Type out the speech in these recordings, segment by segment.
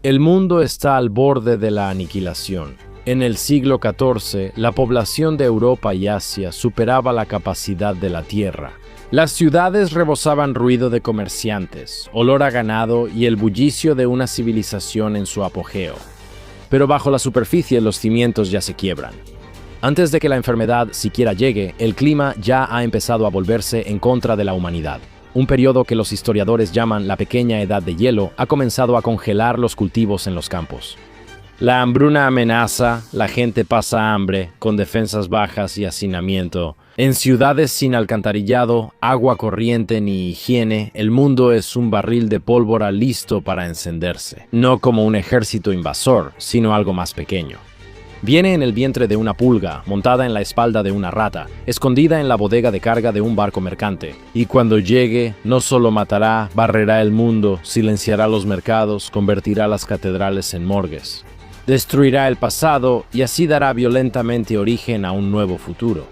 El mundo está al borde de la aniquilación. En el siglo XIV, la población de Europa y Asia superaba la capacidad de la Tierra. Las ciudades rebosaban ruido de comerciantes, olor a ganado y el bullicio de una civilización en su apogeo. Pero bajo la superficie los cimientos ya se quiebran. Antes de que la enfermedad siquiera llegue, el clima ya ha empezado a volverse en contra de la humanidad. Un periodo que los historiadores llaman la pequeña edad de hielo ha comenzado a congelar los cultivos en los campos. La hambruna amenaza, la gente pasa hambre, con defensas bajas y hacinamiento. En ciudades sin alcantarillado, agua corriente ni higiene, el mundo es un barril de pólvora listo para encenderse. No como un ejército invasor, sino algo más pequeño. Viene en el vientre de una pulga, montada en la espalda de una rata, escondida en la bodega de carga de un barco mercante. Y cuando llegue, no solo matará, barrerá el mundo, silenciará los mercados, convertirá las catedrales en morgues. Destruirá el pasado y así dará violentamente origen a un nuevo futuro.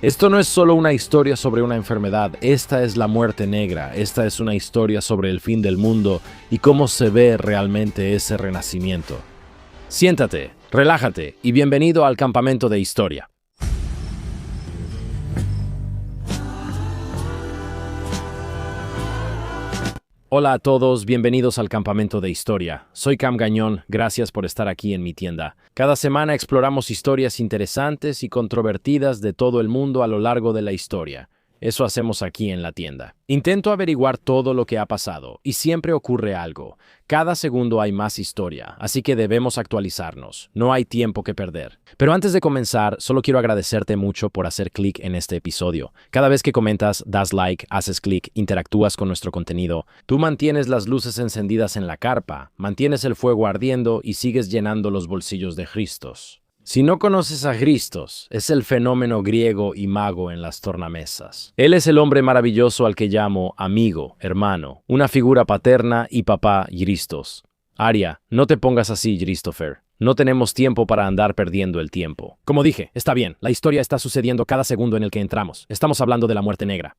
Esto no es solo una historia sobre una enfermedad, esta es la muerte negra, esta es una historia sobre el fin del mundo y cómo se ve realmente ese renacimiento. Siéntate, relájate y bienvenido al Campamento de Historia. Hola a todos, bienvenidos al Campamento de Historia. Soy Cam Gañón, gracias por estar aquí en mi tienda. Cada semana exploramos historias interesantes y controvertidas de todo el mundo a lo largo de la historia. Eso hacemos aquí en la tienda. Intento averiguar todo lo que ha pasado, y siempre ocurre algo. Cada segundo hay más historia, así que debemos actualizarnos. No hay tiempo que perder. Pero antes de comenzar, solo quiero agradecerte mucho por hacer clic en este episodio. Cada vez que comentas, das like, haces clic, interactúas con nuestro contenido, tú mantienes las luces encendidas en la carpa, mantienes el fuego ardiendo y sigues llenando los bolsillos de Cristos. Si no conoces a Cristos, es el fenómeno griego y mago en las tornamesas. Él es el hombre maravilloso al que llamo amigo, hermano, una figura paterna y papá Cristos. Aria, no te pongas así, Christopher. No tenemos tiempo para andar perdiendo el tiempo. Como dije, está bien, la historia está sucediendo cada segundo en el que entramos. Estamos hablando de la muerte negra.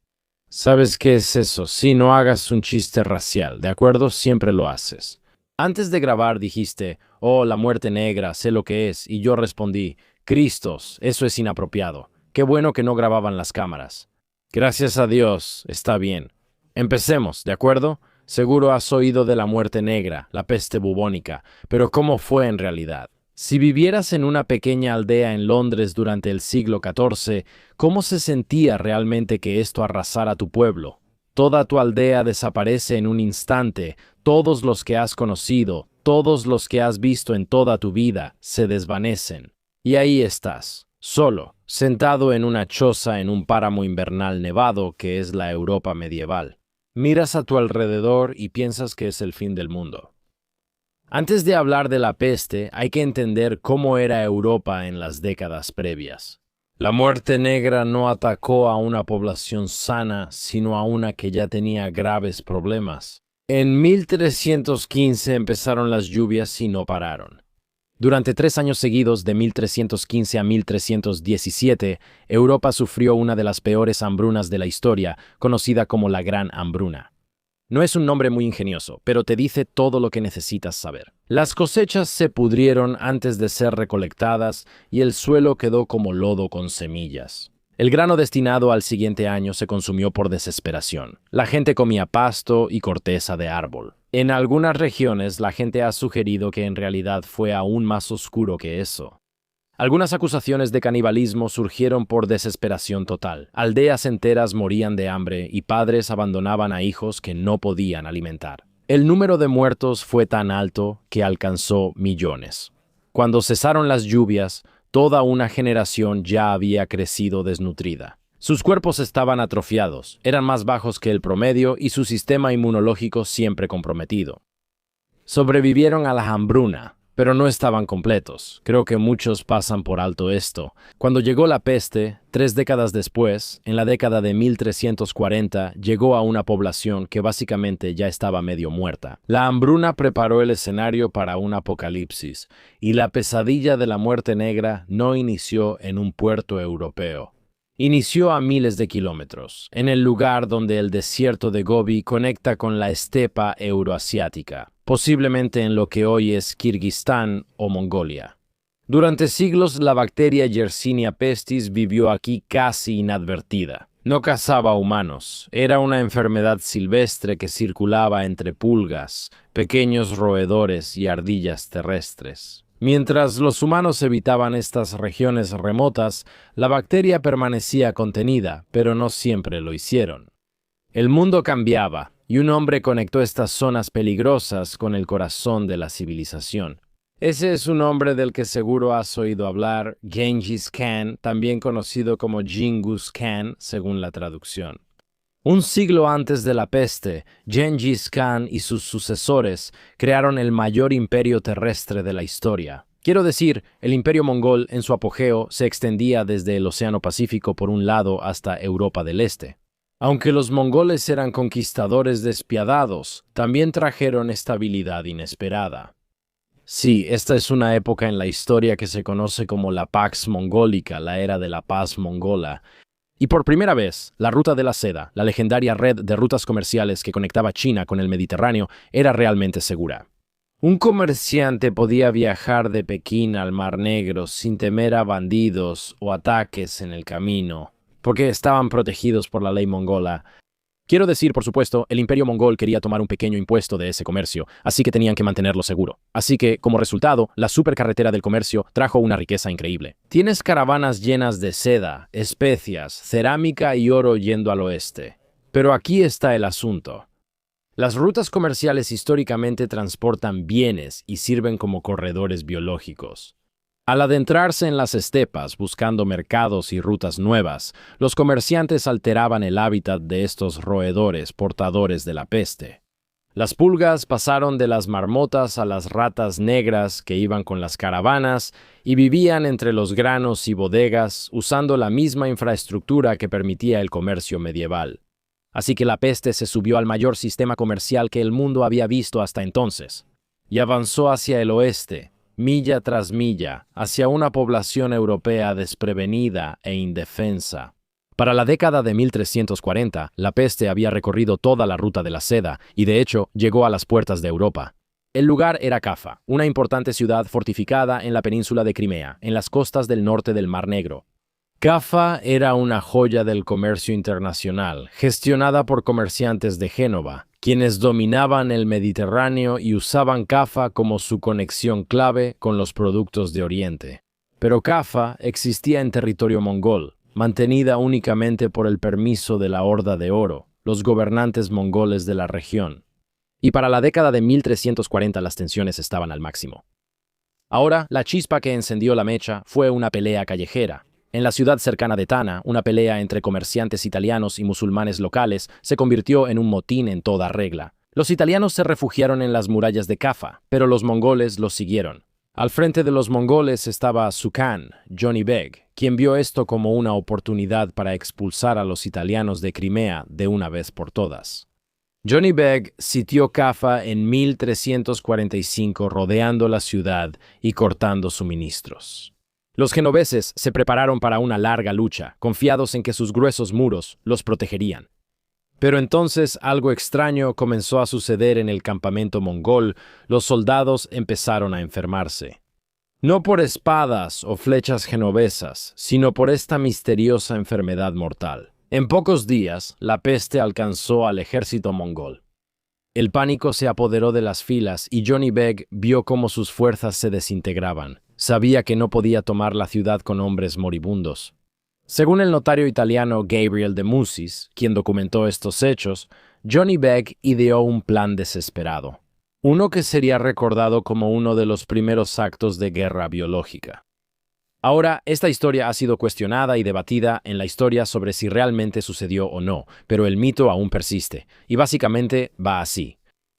¿Sabes qué es eso? Si no hagas un chiste racial, ¿de acuerdo? Siempre lo haces. Antes de grabar dijiste, oh, la muerte negra, sé lo que es, y yo respondí, Cristos, eso es inapropiado. Qué bueno que no grababan las cámaras. Gracias a Dios, está bien. Empecemos, ¿de acuerdo? Seguro has oído de la muerte negra, la peste bubónica, pero ¿cómo fue en realidad? Si vivieras en una pequeña aldea en Londres durante el siglo XIV, ¿cómo se sentía realmente que esto arrasara tu pueblo? Toda tu aldea desaparece en un instante, todos los que has conocido, todos los que has visto en toda tu vida, se desvanecen. Y ahí estás, solo, sentado en una choza en un páramo invernal nevado que es la Europa medieval. Miras a tu alrededor y piensas que es el fin del mundo. Antes de hablar de la peste, hay que entender cómo era Europa en las décadas previas. La muerte negra no atacó a una población sana, sino a una que ya tenía graves problemas. En 1315 empezaron las lluvias y no pararon. Durante 3 años seguidos, de 1315 a 1317, Europa sufrió una de las peores hambrunas de la historia, conocida como la Gran Hambruna. No es un nombre muy ingenioso, pero te dice todo lo que necesitas saber. Las cosechas se pudrieron antes de ser recolectadas y el suelo quedó como lodo con semillas. El grano destinado al siguiente año se consumió por desesperación. La gente comía pasto y corteza de árbol. En algunas regiones, la gente ha sugerido que en realidad fue aún más oscuro que eso. Algunas acusaciones de canibalismo surgieron por desesperación total. Aldeas enteras morían de hambre y padres abandonaban a hijos que no podían alimentar. El número de muertos fue tan alto que alcanzó millones. Cuando cesaron las lluvias, toda una generación ya había crecido desnutrida. Sus cuerpos estaban atrofiados, eran más bajos que el promedio y su sistema inmunológico siempre comprometido. Sobrevivieron a la hambruna, pero no estaban completos. Creo que muchos pasan por alto esto. Cuando llegó la peste, 3 décadas después, en la década de 1340, llegó a una población que básicamente ya estaba medio muerta. La hambruna preparó el escenario para un apocalipsis, y la pesadilla de la muerte negra no inició en un puerto europeo. Inició a miles de kilómetros, en el lugar donde el desierto de Gobi conecta con la estepa euroasiática. posiblemente en lo que hoy es Kirguistán o Mongolia. Durante siglos la bacteria Yersinia pestis vivió aquí casi inadvertida. No cazaba humanos, era una enfermedad silvestre que circulaba entre pulgas, pequeños roedores y ardillas terrestres. Mientras los humanos evitaban estas regiones remotas, la bacteria permanecía contenida, pero no siempre lo hicieron. El mundo cambiaba, y un hombre conectó estas zonas peligrosas con el corazón de la civilización. Ese es un hombre del que seguro has oído hablar, Genghis Khan, también conocido como Genghis Khan, según la traducción. Un siglo antes de la peste, Genghis Khan y sus sucesores crearon el mayor imperio terrestre de la historia. Quiero decir, el imperio mongol en su apogeo se extendía desde el Océano Pacífico por un lado hasta Europa del Este. Aunque los mongoles eran conquistadores despiadados, también trajeron estabilidad inesperada. Sí, esta es una época en la historia que se conoce como la Pax Mongólica, la era de la paz mongola. Y por primera vez, la Ruta de la Seda, la legendaria red de rutas comerciales que conectaba China con el Mediterráneo, era realmente segura. Un comerciante podía viajar de Pekín al Mar Negro sin temer a bandidos o ataques en el camino, porque estaban protegidos por la ley mongola. Quiero decir, por supuesto, el imperio mongol quería tomar un pequeño impuesto de ese comercio, así que tenían que mantenerlo seguro. Así que, como resultado, la supercarretera del comercio trajo una riqueza increíble. Tienes caravanas llenas de seda, especias, cerámica y oro yendo al oeste. Pero aquí está el asunto. Las rutas comerciales históricamente transportan bienes y sirven como corredores biológicos. Al adentrarse en las estepas buscando mercados y rutas nuevas, los comerciantes alteraban el hábitat de estos roedores portadores de la peste. Las pulgas pasaron de las marmotas a las ratas negras que iban con las caravanas y vivían entre los granos y bodegas usando la misma infraestructura que permitía el comercio medieval. Así que la peste se subió al mayor sistema comercial que el mundo había visto hasta entonces, y avanzó hacia el oeste, milla tras milla, hacia una población europea desprevenida e indefensa. Para la década de 1340, la peste había recorrido toda la ruta de la seda y, de hecho, llegó a las puertas de Europa. El lugar era Cafa, una importante ciudad fortificada en la península de Crimea, en las costas del norte del Mar Negro. Cafa era una joya del comercio internacional, gestionada por comerciantes de Génova, quienes dominaban el Mediterráneo y usaban Cafa como su conexión clave con los productos de Oriente. Pero Cafa existía en territorio mongol, mantenida únicamente por el permiso de la Horda de Oro, los gobernantes mongoles de la región. Y para la década de 1340 las tensiones estaban al máximo. Ahora, la chispa que encendió la mecha fue una pelea callejera. En la ciudad cercana de Tana, una pelea entre comerciantes italianos y musulmanes locales se convirtió en un motín en toda regla. Los italianos se refugiaron en las murallas de Cafa, pero los mongoles los siguieron. Al frente de los mongoles estaba su Khan, Johnny Beg, quien vio esto como una oportunidad para expulsar a los italianos de Crimea de una vez por todas. Johnny Beg sitió Cafa en 1345 rodeando la ciudad y cortando suministros. Los genoveses se prepararon para una larga lucha, confiados en que sus gruesos muros los protegerían. Pero entonces algo extraño comenzó a suceder en el campamento mongol. Los soldados empezaron a enfermarse. No por espadas o flechas genovesas, sino por esta misteriosa enfermedad mortal. En pocos días, la peste alcanzó al ejército mongol. El pánico se apoderó de las filas y Johnny Beg vio cómo sus fuerzas se desintegraban. Sabía que no podía tomar la ciudad con hombres moribundos. Según el notario italiano Gabriel de Musis, quien documentó estos hechos, Johnny Beg ideó un plan desesperado. Uno que sería recordado como uno de los primeros actos de guerra biológica. Ahora, esta historia ha sido cuestionada y debatida en la historia sobre si realmente sucedió o no, pero el mito aún persiste, y básicamente va así.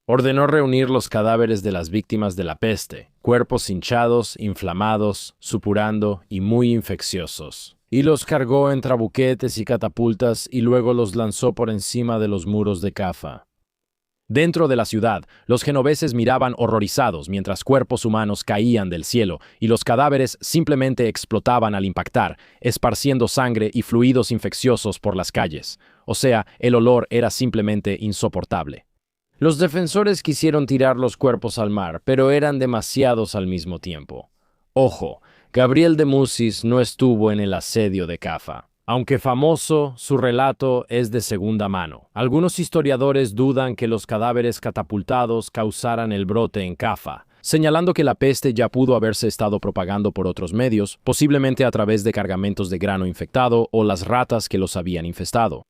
Ordenó reunir los cadáveres de las víctimas de la peste, cuerpos hinchados, inflamados, supurando y muy infecciosos, y los cargó en trabuquetes y catapultas y luego los lanzó por encima de los muros de Cafa. Dentro de la ciudad, los genoveses miraban horrorizados mientras cuerpos humanos caían del cielo y los cadáveres simplemente explotaban al impactar, esparciendo sangre y fluidos infecciosos por las calles. O sea, el olor era simplemente insoportable. Los defensores quisieron tirar los cuerpos al mar, pero eran demasiados al mismo tiempo. Ojo, Gabriel de Musis no estuvo en el asedio de Cafa. Aunque famoso, su relato es de segunda mano. Algunos historiadores dudan que los cadáveres catapultados causaran el brote en Cafa, señalando que la peste ya pudo haberse estado propagando por otros medios, posiblemente a través de cargamentos de grano infectado o las ratas que los habían infestado.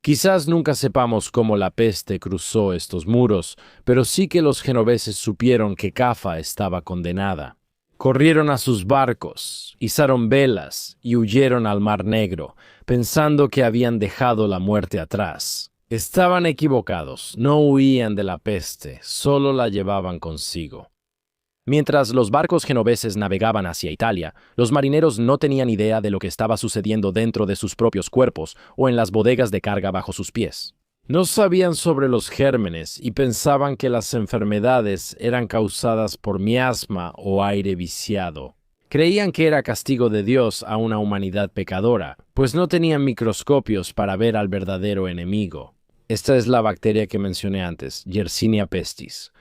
Quizás nunca sepamos cómo la peste cruzó estos muros, pero sí que los genoveses supieron que Cafa estaba condenada. Corrieron a sus barcos, izaron velas y huyeron al Mar Negro, pensando que habían dejado la muerte atrás. Estaban equivocados, no huían de la peste, solo la llevaban consigo. Mientras los barcos genoveses navegaban hacia Italia, los marineros no tenían idea de lo que estaba sucediendo dentro de sus propios cuerpos o en las bodegas de carga bajo sus pies. No sabían sobre los gérmenes y pensaban que las enfermedades eran causadas por miasma o aire viciado. Creían que era castigo de Dios a una humanidad pecadora, pues no tenían microscopios para ver al verdadero enemigo. Esta es la bacteria que mencioné antes, Yersinia pestis.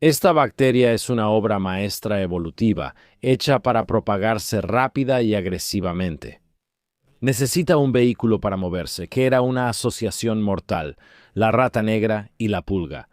Esta bacteria es una obra maestra evolutiva, hecha para propagarse rápida y agresivamente. Necesita un vehículo para moverse, que era una asociación mortal, la rata negra y la pulga.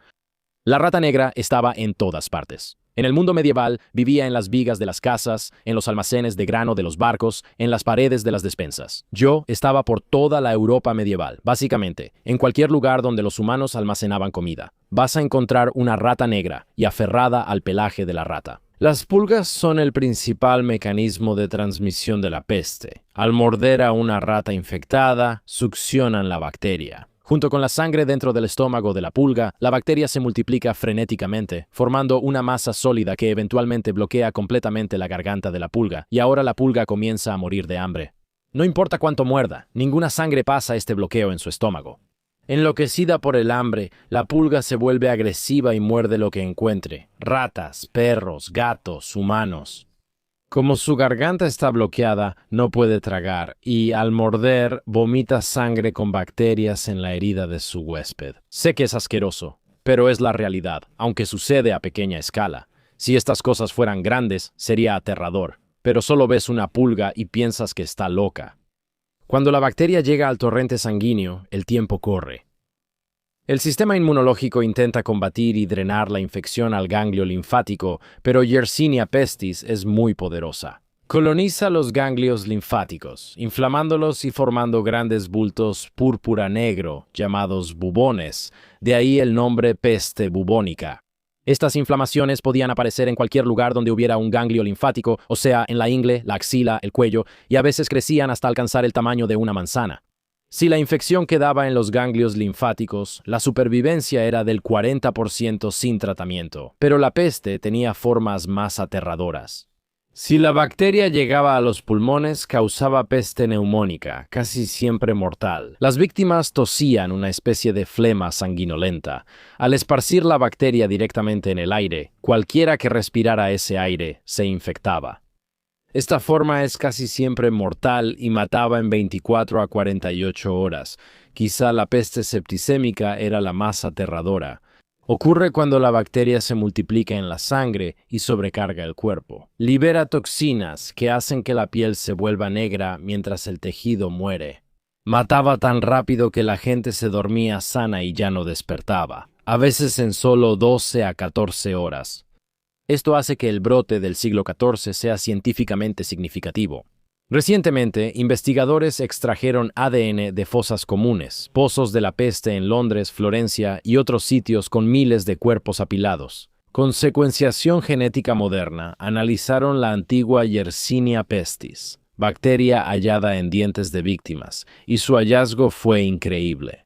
La rata negra estaba en todas partes. En el mundo medieval vivía en las vigas de las casas, en los almacenes de grano de los barcos, en las paredes de las despensas. Yo estaba por toda la Europa medieval, básicamente, en cualquier lugar donde los humanos almacenaban comida. Vas a encontrar una rata negra y aferrada al pelaje de la rata. Las pulgas son el principal mecanismo de transmisión de la peste. Al morder a una rata infectada, succionan la bacteria. Junto con la sangre dentro del estómago de la pulga, la bacteria se multiplica frenéticamente, formando una masa sólida que eventualmente bloquea completamente la garganta de la pulga, y ahora la pulga comienza a morir de hambre. No importa cuánto muerda, ninguna sangre pasa este bloqueo en su estómago. Enloquecida por el hambre, la pulga se vuelve agresiva y muerde lo que encuentre: ratas, perros, gatos, humanos. Como su garganta está bloqueada, no puede tragar y, al morder, vomita sangre con bacterias en la herida de su huésped. Sé que es asqueroso, pero es la realidad, aunque sucede a pequeña escala. Si estas cosas fueran grandes, sería aterrador, pero solo ves una pulga y piensas que está loca. Cuando la bacteria llega al torrente sanguíneo, el tiempo corre. El sistema inmunológico intenta combatir y drenar la infección al ganglio linfático, pero Yersinia pestis es muy poderosa. Coloniza los ganglios linfáticos, inflamándolos y formando grandes bultos púrpura negro, llamados bubones, de ahí el nombre peste bubónica. Estas inflamaciones podían aparecer en cualquier lugar donde hubiera un ganglio linfático, o sea, en la ingle, la axila, el cuello, y a veces crecían hasta alcanzar el tamaño de una manzana. Si la infección quedaba en los ganglios linfáticos, la supervivencia era del 40% sin tratamiento, pero la peste tenía formas más aterradoras. Si la bacteria llegaba a los pulmones, causaba peste neumónica, casi siempre mortal. Las víctimas tosían una especie de flema sanguinolenta. Al esparcir la bacteria directamente en el aire, cualquiera que respirara ese aire se infectaba. Esta forma es casi siempre mortal y mataba en 24 a 48 horas. Quizá la peste septicémica era la más aterradora. Ocurre cuando la bacteria se multiplica en la sangre y sobrecarga el cuerpo. Libera toxinas que hacen que la piel se vuelva negra mientras el tejido muere. Mataba tan rápido que la gente se dormía sana y ya no despertaba, a veces en solo 12 a 14 horas. Esto hace que el brote del siglo XIV sea científicamente significativo. Recientemente, investigadores extrajeron ADN de fosas comunes, pozos de la peste en Londres, Florencia y otros sitios con miles de cuerpos apilados. Con secuenciación genética moderna, analizaron la antigua Yersinia pestis, bacteria hallada en dientes de víctimas, y su hallazgo fue increíble.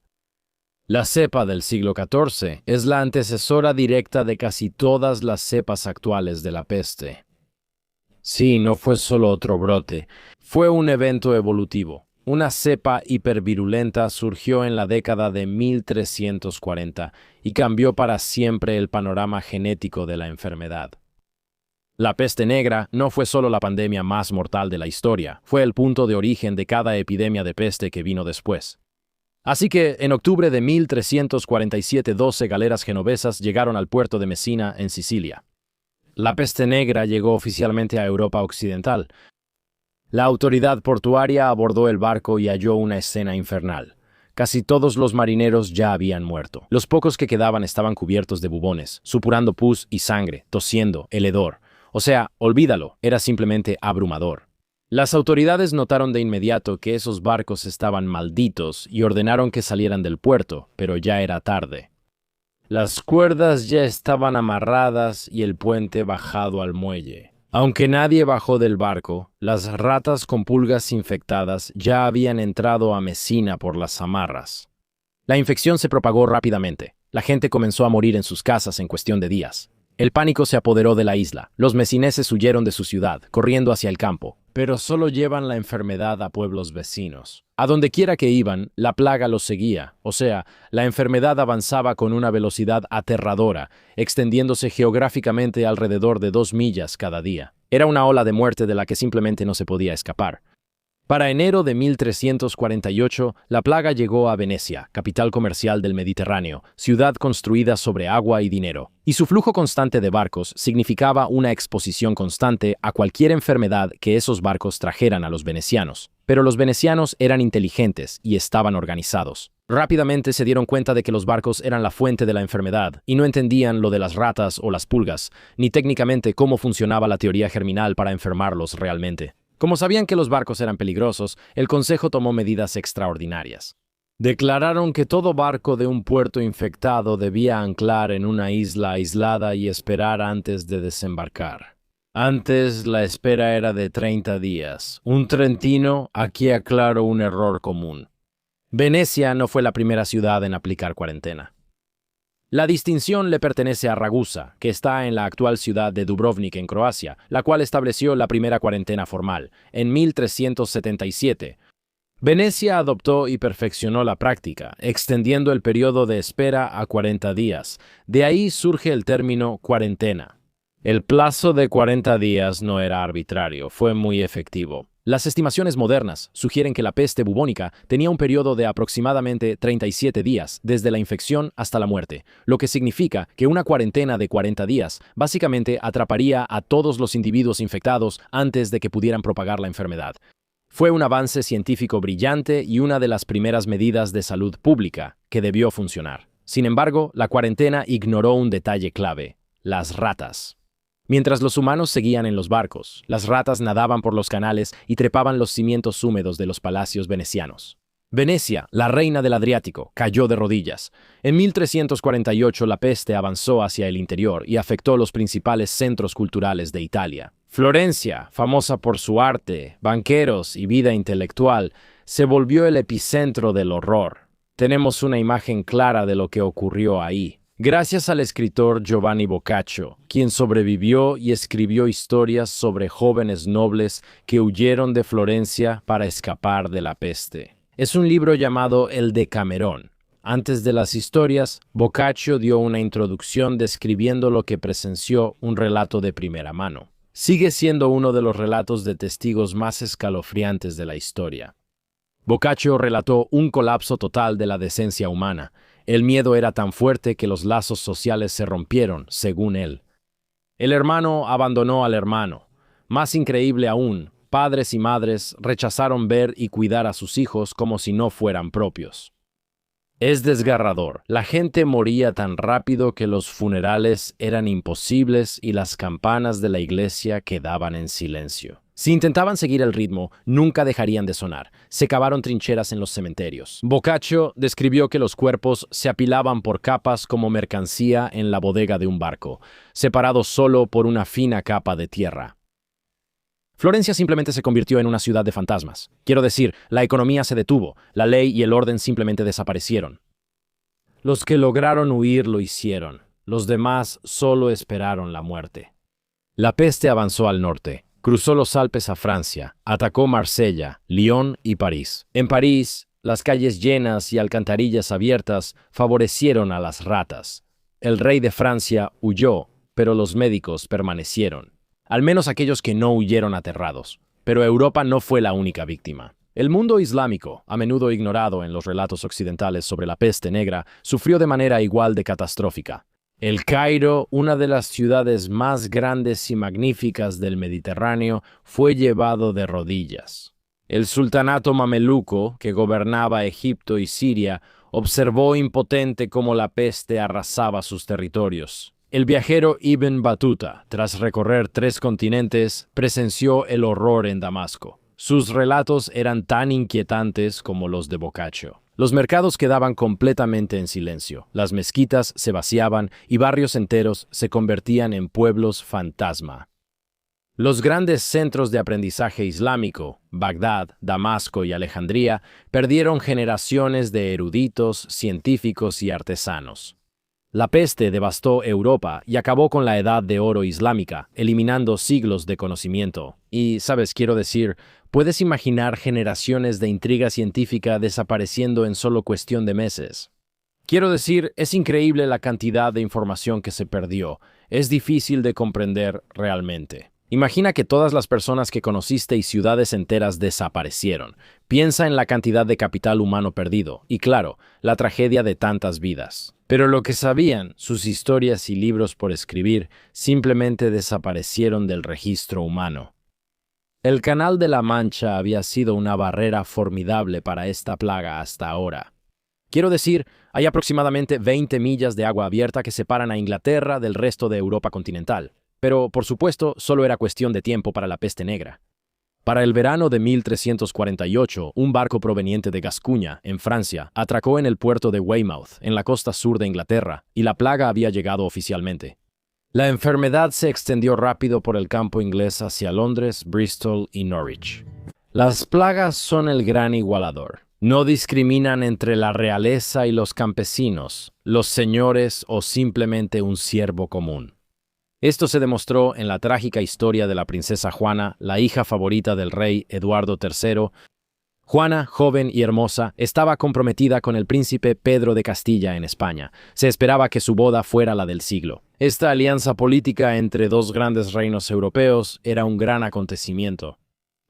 La cepa del siglo XIV es la antecesora directa de casi todas las cepas actuales de la peste. Sí, no fue solo otro brote, fue un evento evolutivo. Una cepa hipervirulenta surgió en la década de 1340 y cambió para siempre el panorama genético de la enfermedad. La peste negra no fue solo la pandemia más mortal de la historia, fue el punto de origen de cada epidemia de peste que vino después. Así que, en octubre de 1347, 12 galeras genovesas llegaron al puerto de Messina, en Sicilia. La peste negra llegó oficialmente a Europa occidental. La autoridad portuaria abordó el barco y halló una escena infernal. Casi todos los marineros ya habían muerto. Los pocos que quedaban estaban cubiertos de bubones, supurando pus y sangre, tosiendo, el hedor. O sea, olvídalo, era simplemente abrumador. Las autoridades notaron de inmediato que esos barcos estaban malditos y ordenaron que salieran del puerto, pero ya era tarde. Las cuerdas ya estaban amarradas y el puente bajado al muelle. Aunque nadie bajó del barco, las ratas con pulgas infectadas ya habían entrado a Messina por las amarras. La infección se propagó rápidamente. La gente comenzó a morir en sus casas en cuestión de días. El pánico se apoderó de la isla. Los messineses huyeron de su ciudad, corriendo hacia el campo. Pero solo llevan la enfermedad a pueblos vecinos. A donde quiera que iban, la plaga los seguía, o sea, la enfermedad avanzaba con una velocidad aterradora, extendiéndose geográficamente alrededor de 2 millas cada día. Era una ola de muerte de la que simplemente no se podía escapar. Para enero de 1348, la plaga llegó a Venecia, capital comercial del Mediterráneo, ciudad construida sobre agua y dinero, y su flujo constante de barcos significaba una exposición constante a cualquier enfermedad que esos barcos trajeran a los venecianos. Pero los venecianos eran inteligentes y estaban organizados. Rápidamente se dieron cuenta de que los barcos eran la fuente de la enfermedad y no entendían lo de las ratas o las pulgas, ni técnicamente cómo funcionaba la teoría germinal para enfermarlos realmente. Como sabían que los barcos eran peligrosos, el Consejo tomó medidas extraordinarias. Declararon que todo barco de un puerto infectado debía anclar en una isla aislada y esperar antes de desembarcar. Antes la espera era de 30 días. Un trentino aquí aclaró un error común. Venecia no fue la primera ciudad en aplicar cuarentena. La distinción le pertenece a Ragusa, que está en la actual ciudad de Dubrovnik, en Croacia, la cual estableció la primera cuarentena formal, en 1377. Venecia adoptó y perfeccionó la práctica, extendiendo el periodo de espera a 40 días. De ahí surge el término cuarentena. El plazo de 40 días no era arbitrario, fue muy efectivo. Las estimaciones modernas sugieren que la peste bubónica tenía un periodo de aproximadamente 37 días desde la infección hasta la muerte, lo que significa que una cuarentena de 40 días básicamente atraparía a todos los individuos infectados antes de que pudieran propagar la enfermedad. Fue un avance científico brillante y una de las primeras medidas de salud pública que debió funcionar. Sin embargo, la cuarentena ignoró un detalle clave: las ratas. Mientras los humanos seguían en los barcos, las ratas nadaban por los canales y trepaban los cimientos húmedos de los palacios venecianos. Venecia, la reina del Adriático, cayó de rodillas. En 1348 la peste avanzó hacia el interior y afectó los principales centros culturales de Italia. Florencia, famosa por su arte, banqueros y vida intelectual, se volvió el epicentro del horror. Tenemos una imagen clara de lo que ocurrió ahí. Gracias al escritor Giovanni Boccaccio, quien sobrevivió y escribió historias sobre jóvenes nobles que huyeron de Florencia para escapar de la peste. Es un libro llamado El Decamerón. Antes de las historias, Boccaccio dio una introducción describiendo lo que presenció, un relato de primera mano. Sigue siendo uno de los relatos de testigos más escalofriantes de la historia. Boccaccio relató un colapso total de la decencia humana. El miedo era tan fuerte que los lazos sociales se rompieron, según él. El hermano abandonó al hermano. Más increíble aún, padres y madres rechazaron ver y cuidar a sus hijos como si no fueran propios. Es desgarrador. La gente moría tan rápido que los funerales eran imposibles y las campanas de la iglesia quedaban en silencio. Si intentaban seguir el ritmo, nunca dejarían de sonar. Se cavaron trincheras en los cementerios. Boccaccio describió que los cuerpos se apilaban por capas como mercancía en la bodega de un barco, separados solo por una fina capa de tierra. Florencia simplemente se convirtió en una ciudad de fantasmas. Quiero decir, la economía se detuvo, la ley y el orden simplemente desaparecieron. Los que lograron huir lo hicieron. Los demás solo esperaron la muerte. La peste avanzó al norte. Cruzó los Alpes a Francia, atacó Marsella, Lyon y París. En París, las calles llenas y alcantarillas abiertas favorecieron a las ratas. El rey de Francia huyó, pero los médicos permanecieron. Al menos aquellos que no huyeron aterrados. Pero Europa no fue la única víctima. El mundo islámico, a menudo ignorado en los relatos occidentales sobre la peste negra, sufrió de manera igual de catastrófica. El Cairo, una de las ciudades más grandes y magníficas del Mediterráneo, fue llevado de rodillas. El sultanato mameluco, que gobernaba Egipto y Siria, observó impotente cómo la peste arrasaba sus territorios. El viajero Ibn Battuta, tras recorrer 3 continentes, presenció el horror en Damasco. Sus relatos eran tan inquietantes como los de Boccaccio. Los mercados quedaban completamente en silencio, las mezquitas se vaciaban y barrios enteros se convertían en pueblos fantasma. Los grandes centros de aprendizaje islámico, Bagdad, Damasco y Alejandría, perdieron generaciones de eruditos, científicos y artesanos. La peste devastó Europa y acabó con la Edad de Oro islámica, eliminando siglos de conocimiento. Y, quiero decir, puedes imaginar generaciones de intriga científica desapareciendo en solo cuestión de meses. Quiero decir, es increíble la cantidad de información que se perdió. Es difícil de comprender realmente. Imagina que todas las personas que conociste y ciudades enteras desaparecieron. Piensa en la cantidad de capital humano perdido y, claro, la tragedia de tantas vidas. Pero lo que sabían, sus historias y libros por escribir, simplemente desaparecieron del registro humano. El Canal de la Mancha había sido una barrera formidable para esta plaga hasta ahora. Quiero decir, hay aproximadamente 20 millas de agua abierta que separan a Inglaterra del resto de Europa continental. Pero, por supuesto, solo era cuestión de tiempo para la peste negra. Para el verano de 1348, un barco proveniente de Gascuña, en Francia, atracó en el puerto de Weymouth, en la costa sur de Inglaterra, y la plaga había llegado oficialmente. La enfermedad se extendió rápido por el campo inglés hacia Londres, Bristol y Norwich. Las plagas son el gran igualador. No discriminan entre la realeza y los campesinos, los señores o simplemente un siervo común. Esto se demostró en la trágica historia de la princesa Juana, la hija favorita del rey Eduardo III. Juana, joven y hermosa, estaba comprometida con el príncipe Pedro de Castilla en España. Se esperaba que su boda fuera la del siglo. Esta alianza política entre 2 grandes reinos europeos era un gran acontecimiento.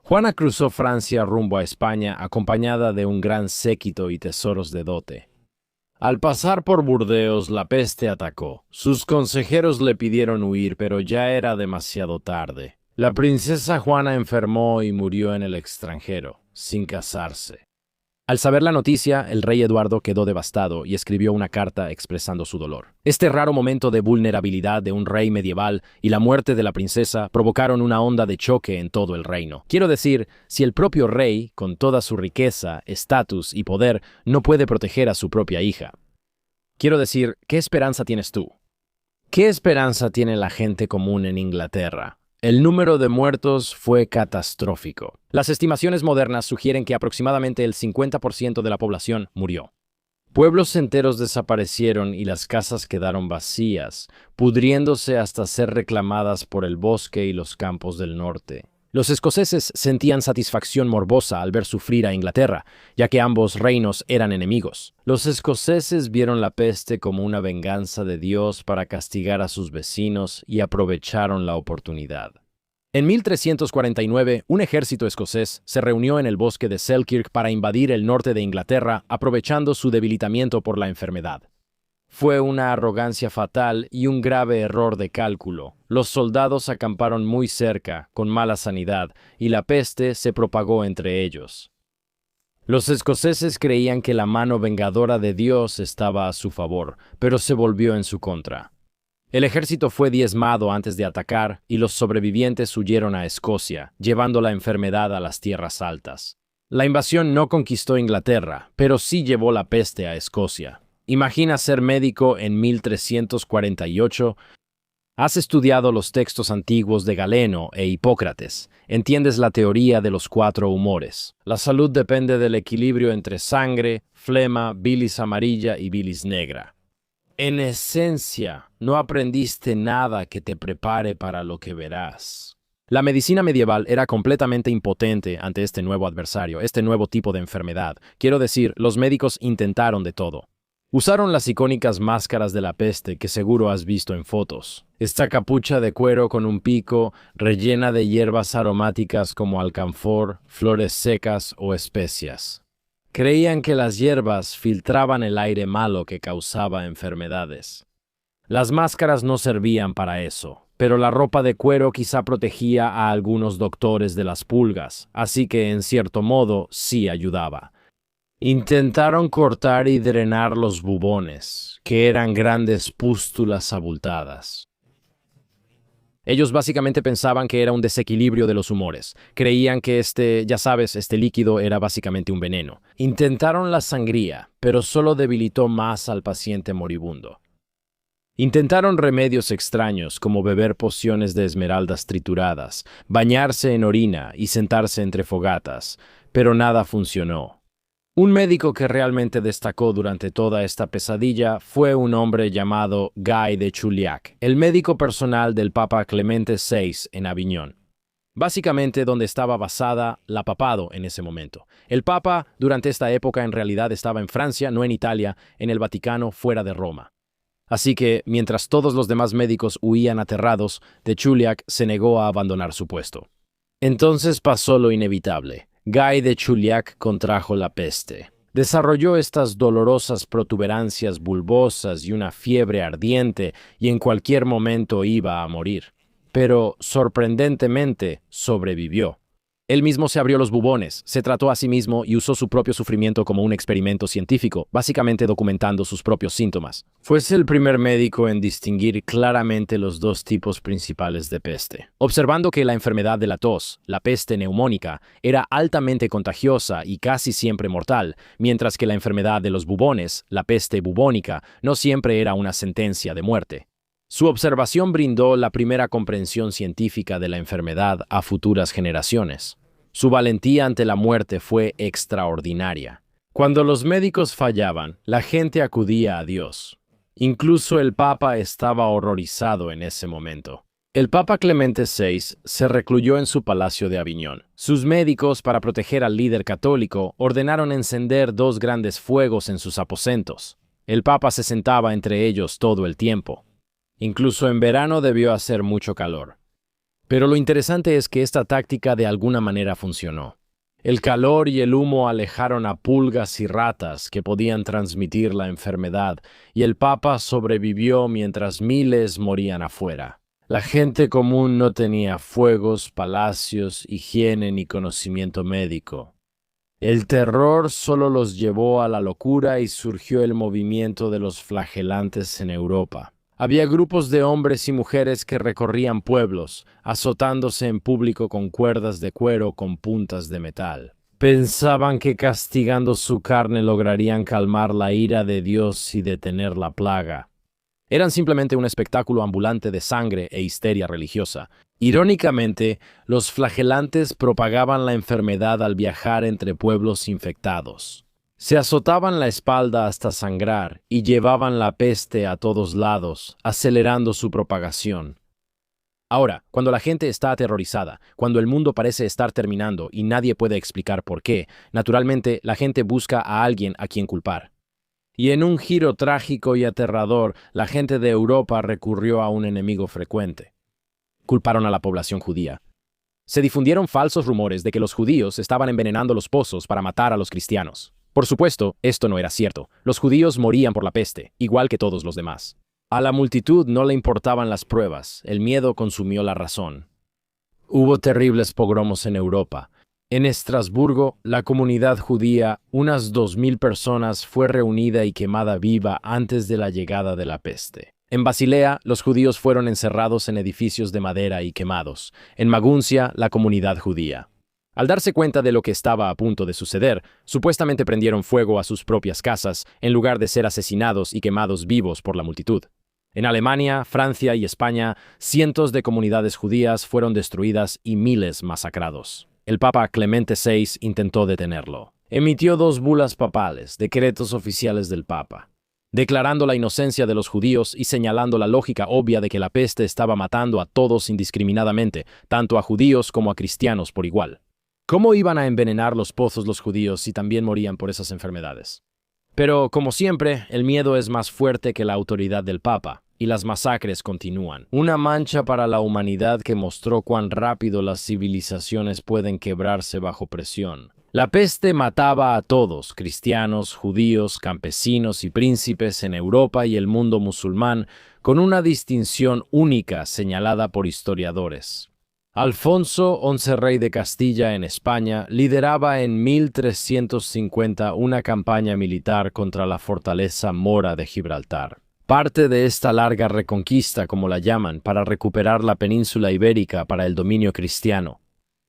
Juana cruzó Francia rumbo a España acompañada de un gran séquito y tesoros de dote. Al pasar por Burdeos, la peste atacó. Sus consejeros le pidieron huir, pero ya era demasiado tarde. La princesa Juana enfermó y murió en el extranjero, sin casarse. Al saber la noticia, el rey Eduardo quedó devastado y escribió una carta expresando su dolor. Este raro momento de vulnerabilidad de un rey medieval y la muerte de la princesa provocaron una onda de choque en todo el reino. Quiero decir, si el propio rey, con toda su riqueza, estatus y poder, no puede proteger a su propia hija. Quiero decir, ¿qué esperanza tienes tú? ¿Qué esperanza tiene la gente común en Inglaterra? El número de muertos fue catastrófico. Las estimaciones modernas sugieren que aproximadamente el 50% de la población murió. Pueblos enteros desaparecieron y las casas quedaron vacías, pudriéndose hasta ser reclamadas por el bosque y los campos del norte. Los escoceses sentían satisfacción morbosa al ver sufrir a Inglaterra, ya que ambos reinos eran enemigos. Los escoceses vieron la peste como una venganza de Dios para castigar a sus vecinos y aprovecharon la oportunidad. En 1349, un ejército escocés se reunió en el bosque de Selkirk para invadir el norte de Inglaterra, aprovechando su debilitamiento por la enfermedad. Fue una arrogancia fatal y un grave error de cálculo. Los soldados acamparon muy cerca, con mala sanidad, y la peste se propagó entre ellos. Los escoceses creían que la mano vengadora de Dios estaba a su favor, pero se volvió en su contra. El ejército fue diezmado antes de atacar y los sobrevivientes huyeron a Escocia, llevando la enfermedad a las tierras altas. La invasión no conquistó Inglaterra, pero sí llevó la peste a Escocia. Imagina ser médico en 1348. Has estudiado los textos antiguos de Galeno e Hipócrates. Entiendes la teoría de los 4 humores. La salud depende del equilibrio entre sangre, flema, bilis amarilla y bilis negra. En esencia, no aprendiste nada que te prepare para lo que verás. La medicina medieval era completamente impotente ante este nuevo adversario, este nuevo tipo de enfermedad. Quiero decir, los médicos intentaron de todo. Usaron las icónicas máscaras de la peste que seguro has visto en fotos. Esta capucha de cuero con un pico rellena de hierbas aromáticas como alcanfor, flores secas o especias. Creían que las hierbas filtraban el aire malo que causaba enfermedades. Las máscaras no servían para eso, pero la ropa de cuero quizá protegía a algunos doctores de las pulgas, así que en cierto modo sí ayudaba. Intentaron cortar y drenar los bubones, que eran grandes pústulas abultadas. Ellos básicamente pensaban que era un desequilibrio de los humores. Creían que este líquido era básicamente un veneno. Intentaron la sangría, pero solo debilitó más al paciente moribundo. Intentaron remedios extraños como beber pociones de esmeraldas trituradas, bañarse en orina y sentarse entre fogatas, pero nada funcionó. Un médico que realmente destacó durante toda esta pesadilla fue un hombre llamado Guy de Chauliac, el médico personal del Papa Clemente VI en Aviñón. Básicamente donde estaba basada la papado en ese momento. El Papa durante esta época en realidad estaba en Francia, no en Italia, en el Vaticano, fuera de Roma. Así que, mientras todos los demás médicos huían aterrados, de Chauliac se negó a abandonar su puesto. Entonces pasó lo inevitable. Guy de Chauliac contrajo la peste. Desarrolló estas dolorosas protuberancias bulbosas y una fiebre ardiente, y en cualquier momento iba a morir. Pero, sorprendentemente, sobrevivió. Él mismo se abrió los bubones, se trató a sí mismo y usó su propio sufrimiento como un experimento científico, básicamente documentando sus propios síntomas. Fue el primer médico en distinguir claramente los dos tipos principales de peste. Observando que la enfermedad de la tos, la peste neumónica, era altamente contagiosa y casi siempre mortal, mientras que la enfermedad de los bubones, la peste bubónica, no siempre era una sentencia de muerte. Su observación brindó la primera comprensión científica de la enfermedad a futuras generaciones. Su valentía ante la muerte fue extraordinaria. Cuando los médicos fallaban, la gente acudía a Dios. Incluso el Papa estaba horrorizado en ese momento. El Papa Clemente VI se recluyó en su palacio de Aviñón. Sus médicos, para proteger al líder católico, ordenaron encender 2 grandes fuegos en sus aposentos. El Papa se sentaba entre ellos todo el tiempo. Incluso en verano debió hacer mucho calor. Pero lo interesante es que esta táctica de alguna manera funcionó. El calor y el humo alejaron a pulgas y ratas que podían transmitir la enfermedad, y el Papa sobrevivió mientras miles morían afuera. La gente común no tenía fuegos, palacios, higiene ni conocimiento médico. El terror solo los llevó a la locura y surgió el movimiento de los flagelantes en Europa. Había grupos de hombres y mujeres que recorrían pueblos, azotándose en público con cuerdas de cuero con puntas de metal. Pensaban que castigando su carne lograrían calmar la ira de Dios y detener la plaga. Eran simplemente un espectáculo ambulante de sangre e histeria religiosa. Irónicamente, los flagelantes propagaban la enfermedad al viajar entre pueblos infectados. Se azotaban la espalda hasta sangrar y llevaban la peste a todos lados, acelerando su propagación. Ahora, cuando la gente está aterrorizada, cuando el mundo parece estar terminando y nadie puede explicar por qué, naturalmente la gente busca a alguien a quien culpar. Y en un giro trágico y aterrador, la gente de Europa recurrió a un enemigo frecuente. Culparon a la población judía. Se difundieron falsos rumores de que los judíos estaban envenenando los pozos para matar a los cristianos. Por supuesto, esto no era cierto. Los judíos morían por la peste, igual que todos los demás. A la multitud no le importaban las pruebas, el miedo consumió la razón. Hubo terribles pogromos en Europa. En Estrasburgo, la comunidad judía, unas 2000 personas, fue reunida y quemada viva antes de la llegada de la peste. En Basilea, los judíos fueron encerrados en edificios de madera y quemados. En Maguncia, la comunidad judía. Al darse cuenta de lo que estaba a punto de suceder, supuestamente prendieron fuego a sus propias casas, en lugar de ser asesinados y quemados vivos por la multitud. En Alemania, Francia y España, cientos de comunidades judías fueron destruidas y miles masacrados. El Papa Clemente VI intentó detenerlo. Emitió 2 bulas papales, decretos oficiales del Papa, declarando la inocencia de los judíos y señalando la lógica obvia de que la peste estaba matando a todos indiscriminadamente, tanto a judíos como a cristianos por igual. ¿Cómo iban a envenenar los pozos los judíos si también morían por esas enfermedades? Pero, como siempre, el miedo es más fuerte que la autoridad del Papa, y las masacres continúan. Una mancha para la humanidad que mostró cuán rápido las civilizaciones pueden quebrarse bajo presión. La peste mataba a todos, cristianos, judíos, campesinos y príncipes en Europa y el mundo musulmán, con una distinción única señalada por historiadores. Alfonso XI, rey de Castilla en España, lideraba en 1350 una campaña militar contra la fortaleza mora de Gibraltar. Parte de esta larga reconquista, como la llaman, para recuperar la península ibérica para el dominio cristiano.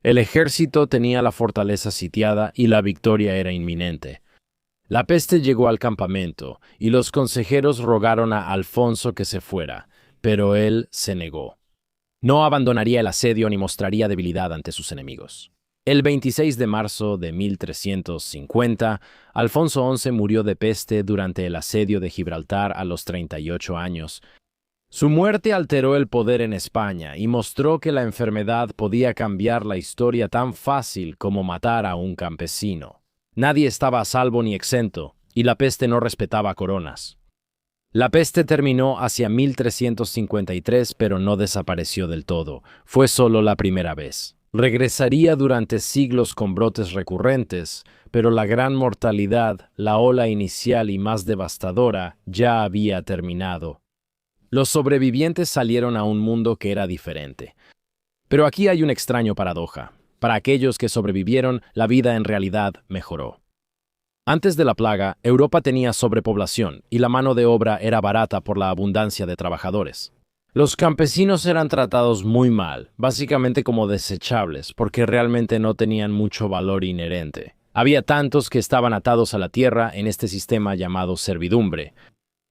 El ejército tenía la fortaleza sitiada y la victoria era inminente. La peste llegó al campamento y los consejeros rogaron a Alfonso que se fuera, pero él se negó. No abandonaría el asedio ni mostraría debilidad ante sus enemigos. El 26 de marzo de 1350, Alfonso XI murió de peste durante el asedio de Gibraltar a los 38 años. Su muerte alteró el poder en España y mostró que la enfermedad podía cambiar la historia tan fácil como matar a un campesino. Nadie estaba a salvo ni exento, y la peste no respetaba coronas. La peste terminó hacia 1353, pero no desapareció del todo. Fue solo la primera vez. Regresaría durante siglos con brotes recurrentes, pero la gran mortalidad, la ola inicial y más devastadora, ya había terminado. Los sobrevivientes salieron a un mundo que era diferente. Pero aquí hay una extraña paradoja. Para aquellos que sobrevivieron, la vida en realidad mejoró. Antes de la plaga, Europa tenía sobrepoblación y la mano de obra era barata por la abundancia de trabajadores. Los campesinos eran tratados muy mal, básicamente como desechables, porque realmente no tenían mucho valor inherente. Había tantos que estaban atados a la tierra en este sistema llamado servidumbre.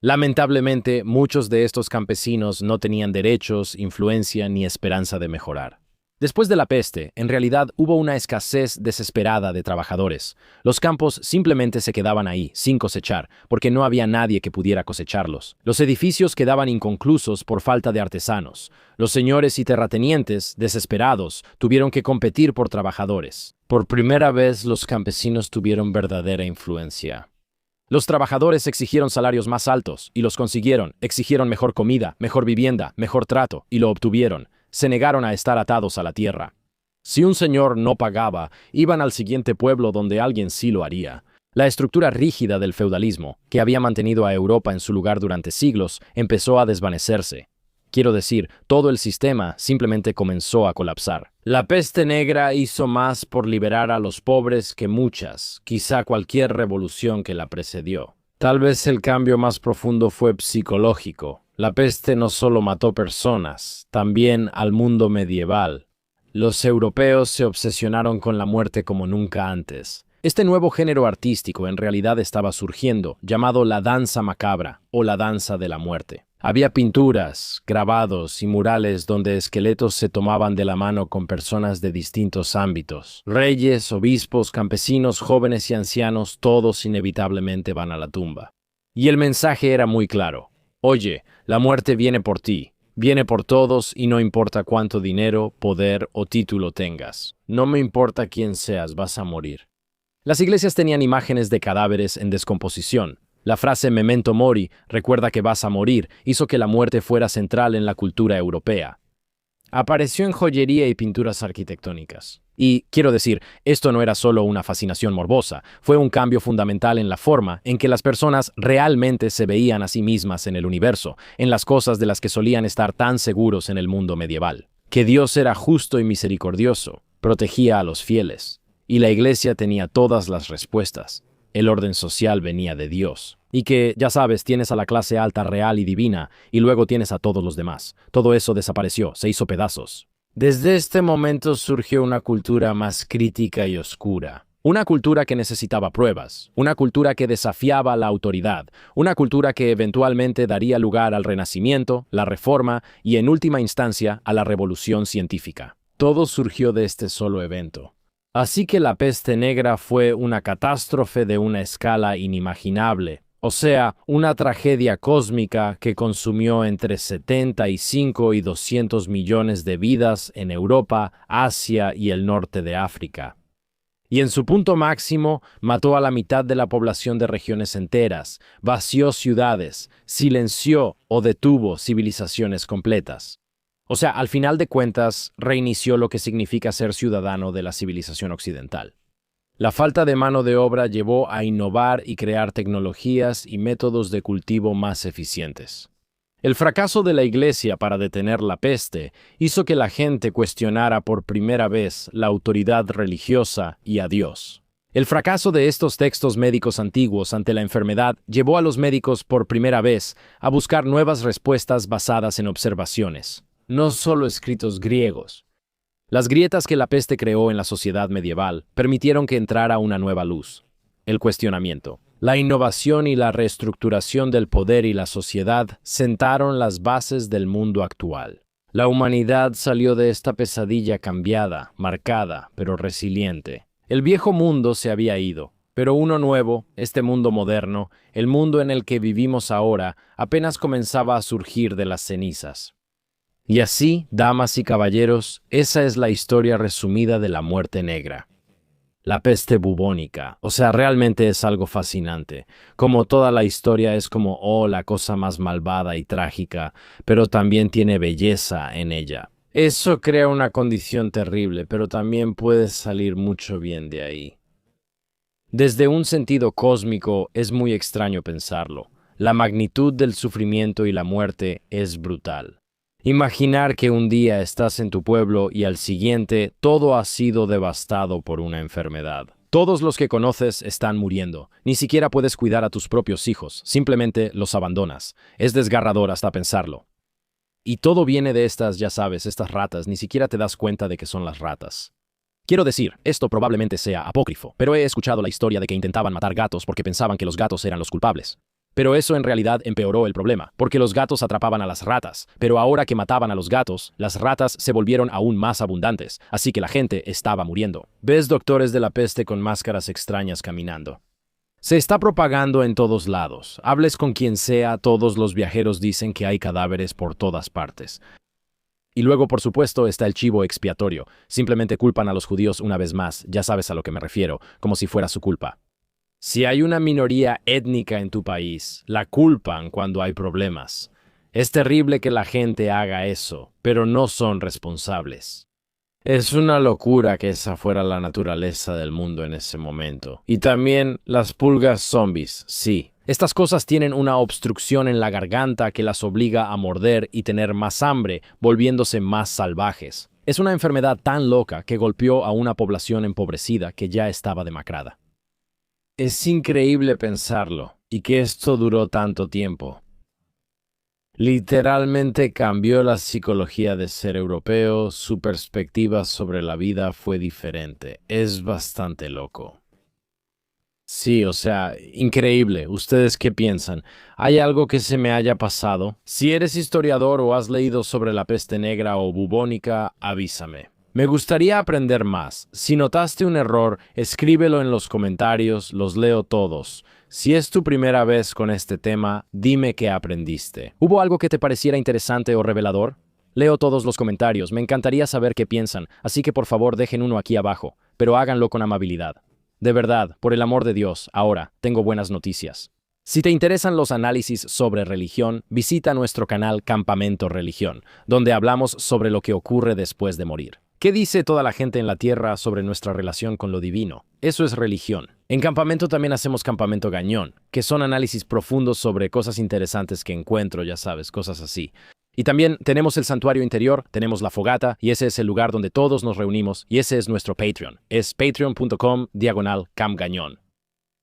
Lamentablemente, muchos de estos campesinos no tenían derechos, influencia ni esperanza de mejorar. Después de la peste, en realidad hubo una escasez desesperada de trabajadores. Los campos simplemente se quedaban ahí, sin cosechar, porque no había nadie que pudiera cosecharlos. Los edificios quedaban inconclusos por falta de artesanos. Los señores y terratenientes, desesperados, tuvieron que competir por trabajadores. Por primera vez, los campesinos tuvieron verdadera influencia. Los trabajadores exigieron salarios más altos, y los consiguieron. Exigieron mejor comida, mejor vivienda, mejor trato, y lo obtuvieron. Se negaron a estar atados a la tierra. Si un señor no pagaba, iban al siguiente pueblo donde alguien sí lo haría. La estructura rígida del feudalismo, que había mantenido a Europa en su lugar durante siglos, empezó a desvanecerse. Quiero decir, todo el sistema simplemente comenzó a colapsar. La peste negra hizo más por liberar a los pobres que muchas, quizá cualquier revolución que la precedió. Tal vez el cambio más profundo fue psicológico. La peste no solo mató personas, también al mundo medieval. Los europeos se obsesionaron con la muerte como nunca antes. Este nuevo género artístico en realidad estaba surgiendo, llamado la danza macabra o la danza de la muerte. Había pinturas, grabados y murales donde esqueletos se tomaban de la mano con personas de distintos ámbitos. Reyes, obispos, campesinos, jóvenes y ancianos, todos inevitablemente van a la tumba. Y el mensaje era muy claro. Oye, la muerte viene por ti, viene por todos y no importa cuánto dinero, poder o título tengas. No me importa quién seas, vas a morir. Las iglesias tenían imágenes de cadáveres en descomposición. La frase memento mori, recuerda que vas a morir, hizo que la muerte fuera central en la cultura europea. Apareció en joyería y pinturas arquitectónicas. Y, quiero decir, esto no era solo una fascinación morbosa, fue un cambio fundamental en la forma en que las personas realmente se veían a sí mismas en el universo, en las cosas de las que solían estar tan seguros en el mundo medieval. Que Dios era justo y misericordioso, protegía a los fieles, y la iglesia tenía todas las respuestas. El orden social venía de Dios. Y que, ya sabes, tienes a la clase alta real y divina, y luego tienes a todos los demás. Todo eso desapareció, se hizo pedazos. Desde este momento surgió una cultura más crítica y oscura. Una cultura que necesitaba pruebas, una cultura que desafiaba la autoridad, una cultura que eventualmente daría lugar al Renacimiento, la Reforma y, en última instancia, a la Revolución Científica. Todo surgió de este solo evento. Así que la peste negra fue una catástrofe de una escala inimaginable, o sea, una tragedia cósmica que consumió entre 75 y 200 millones de vidas en Europa, Asia y el norte de África. Y en su punto máximo, mató a la mitad de la población de regiones enteras, vació ciudades, silenció o detuvo civilizaciones completas. O sea, al final de cuentas, reinició lo que significa ser ciudadano de la civilización occidental. La falta de mano de obra llevó a innovar y crear tecnologías y métodos de cultivo más eficientes. El fracaso de la Iglesia para detener la peste hizo que la gente cuestionara por primera vez la autoridad religiosa y a Dios. El fracaso de estos textos médicos antiguos ante la enfermedad llevó a los médicos por primera vez a buscar nuevas respuestas basadas en observaciones, no solo escritos griegos. Las grietas que la peste creó en la sociedad medieval permitieron que entrara una nueva luz: el cuestionamiento. La innovación y la reestructuración del poder y la sociedad sentaron las bases del mundo actual. La humanidad salió de esta pesadilla cambiada, marcada, pero resiliente. El viejo mundo se había ido, pero uno nuevo, este mundo moderno, el mundo en el que vivimos ahora, apenas comenzaba a surgir de las cenizas. Y así, damas y caballeros, esa es la historia resumida de la muerte negra. La peste bubónica, o sea, realmente es algo fascinante. Como toda la historia es como, la cosa más malvada y trágica, pero también tiene belleza en ella. Eso crea una condición terrible, pero también puede salir mucho bien de ahí. Desde un sentido cósmico, es muy extraño pensarlo. La magnitud del sufrimiento y la muerte es brutal. Imaginar que un día estás en tu pueblo y al siguiente todo ha sido devastado por una enfermedad. Todos los que conoces están muriendo. Ni siquiera puedes cuidar a tus propios hijos, simplemente los abandonas. Es desgarrador hasta pensarlo. Y todo viene de estas, ya sabes, estas ratas, ni siquiera te das cuenta de que son las ratas. Quiero decir, esto probablemente sea apócrifo, pero he escuchado la historia de que intentaban matar gatos porque pensaban que los gatos eran los culpables. Pero eso en realidad empeoró el problema, porque los gatos atrapaban a las ratas, pero ahora que mataban a los gatos, las ratas se volvieron aún más abundantes, así que la gente estaba muriendo. Ves doctores de la peste con máscaras extrañas caminando. Se está propagando en todos lados. Hables con quien sea, todos los viajeros dicen que hay cadáveres por todas partes. Y luego, por supuesto, está el chivo expiatorio. Simplemente culpan a los judíos una vez más, ya sabes a lo que me refiero, como si fuera su culpa. Si hay una minoría étnica en tu país, la culpan cuando hay problemas. Es terrible que la gente haga eso, pero no son responsables. Es una locura que esa fuera la naturaleza del mundo en ese momento. Y también las pulgas zombies, sí. Estas cosas tienen una obstrucción en la garganta que las obliga a morder y tener más hambre, volviéndose más salvajes. Es una enfermedad tan loca que golpeó a una población empobrecida que ya estaba demacrada. Es increíble pensarlo, y que esto duró tanto tiempo. Literalmente cambió la psicología de ser europeo, su perspectiva sobre la vida fue diferente. Es bastante loco. Sí, o sea, increíble. ¿Ustedes qué piensan? ¿Hay algo que se me haya pasado? Si eres historiador o has leído sobre la peste negra o bubónica, avísame. Me gustaría aprender más. Si notaste un error, escríbelo en los comentarios, los leo todos. Si es tu primera vez con este tema, dime qué aprendiste. ¿Hubo algo que te pareciera interesante o revelador? Leo todos los comentarios, me encantaría saber qué piensan, así que por favor dejen uno aquí abajo, pero háganlo con amabilidad. De verdad, por el amor de Dios, ahora tengo buenas noticias. Si te interesan los análisis sobre religión, visita nuestro canal Campamento Religión, donde hablamos sobre lo que ocurre después de morir. ¿Qué dice toda la gente en la tierra sobre nuestra relación con lo divino? Eso es religión. En Campamento también hacemos Campamento Gañón, que son análisis profundos sobre cosas interesantes que encuentro, ya sabes, cosas así. Y también tenemos el santuario interior, tenemos la fogata, y ese es el lugar donde todos nos reunimos, y ese es nuestro Patreon. Es patreon.com/camgañón.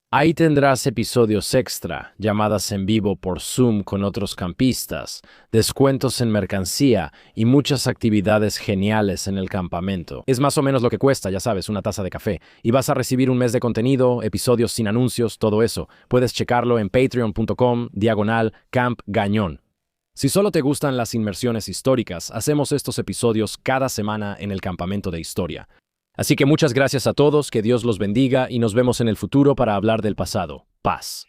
Ahí tendrás episodios extra, llamadas en vivo por Zoom con otros campistas, descuentos en mercancía y muchas actividades geniales en el campamento. Es más o menos lo que cuesta, ya sabes, una taza de café. Y vas a recibir un mes de contenido, episodios sin anuncios, todo eso. Puedes checarlo en patreon.com/campgañón. Si solo te gustan las inmersiones históricas, hacemos estos episodios cada semana en el Campamento de Historia. Así que muchas gracias a todos, que Dios los bendiga y nos vemos en el futuro para hablar del pasado. Paz.